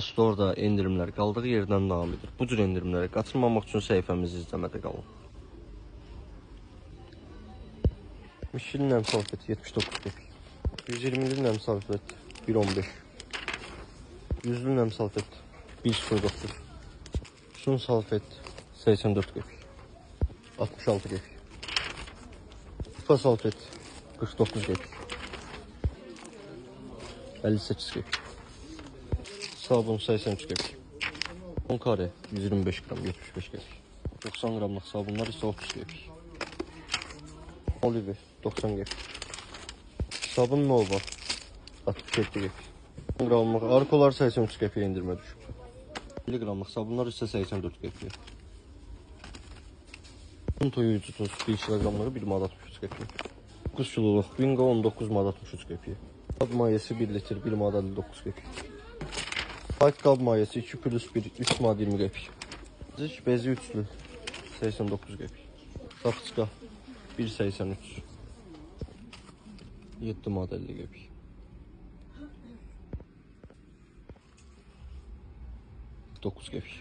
Store'da endirimler qaldığı yerdən devam edir. Bu cür endirimləri qaçırmamaq üçün səhifəmizi izləmədə qalın. Michelin nəm salfet 79 qəpik. 120'li nəm salfet 1.15. 100'lü nəm salfet 1.09. Sun salfet 84 qəpik. 66 qəpik. Kupa salfet 49 qəpik. 58 qəpik. Sabun 83 qəpik. 10 kare 125 gram 75 qəpik. 90 gramlıq sabunlar isə 30 qəpik. Olive 90 qəpik. Sabun Nova 67 qəpik. 10 gramlıq arkolar 83 qəpiyə endirmə düşüb. 50 gramlıq sabunlar isə 84 qəpiyə. Un toyuyucu tuz 1 kilogramlığı 1 manat 63 qəpiyə. 9 kiloluq bingo 19 manat 63 qəpiyə. Qab mayesi 1 litr 1 manat 59 qəpiyə. Ayk qab mayesi 2 plus 1 3 manat 20 qəpiyə. Zik bezi üçlü 89 qəpiyə. Sapıçqa 1.83 7 manat 50 qəpiyə. Dokuz qəpik.